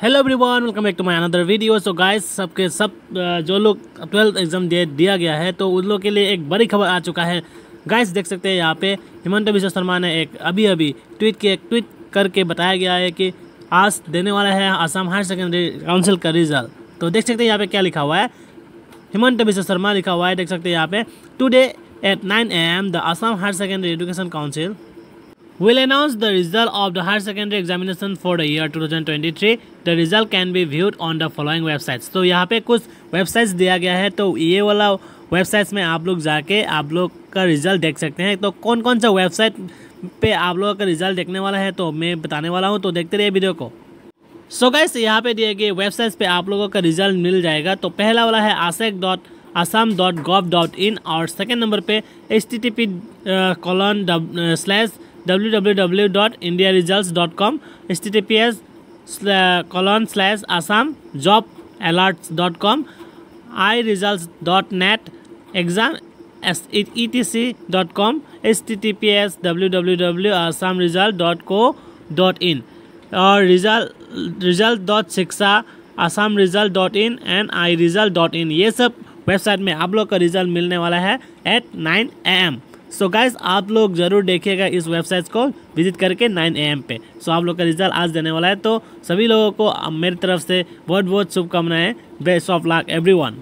Hello everyone, welcome back to my another video. So guys, सबके सब जो लोग 12th एग्जाम दिया गया है तो उन लोग के लिए एक बड़ी खबर आ चुका है। गाइस देख सकते हैं यहाँ पे हिमंत बिश्व शर्मा ने एक अभी ट्वीट करके बताया गया है कि आज देने वाला है आसाम हायर सेकेंडरी काउंसिल का रिजल्ट। तो देख सकते हैं यहाँ पे क्या लिखा हुआ है, हिमंत बिश्व शर्मा लिखा हुआ है। देख सकते हैं यहाँ पे today at 9 AM the Assam higher secondary education council will announce the result of the higher secondary examination for the year 2023. The result can be viewed on the following websites. तो यहाँ पे कुछ वेबसाइट्स दिया गया है, तो ये वाला वेबसाइट्स में आप लोग जाके आप लोग का रिजल्ट देख सकते हैं। तो कौन कौन सा वेबसाइट पे आप लोगों का रिजल्ट देखने वाला है तो मैं बताने वाला हूँ, तो देखते रहिए वीडियो को। सो गाइस, यहाँ पे दिए गए वेबसाइट्स पे आप लोगों का रिजल्ट मिल जाएगा। तो पहला वाला है asec.assam.gov.in और सेकेंड नंबर पे http://www.indiaresults.com https://assamjobalerts.com iresults.net exam.etc.com https://www.assamresult.co.in और result.shiksha assamresult.in and iresult.in ये सब वेबसाइट में आप लोग का रिजल्ट मिलने वाला है एट 9 AM। सो गाइस, आप लोग ज़रूर देखिएगा इस वेबसाइट को विजिट करके 9 AM पे। सो आप लोग का रिजल्ट आज देने वाला है, तो सभी लोगों को मेरी तरफ से बहुत बहुत शुभकामनाएं। Best of luck everyone.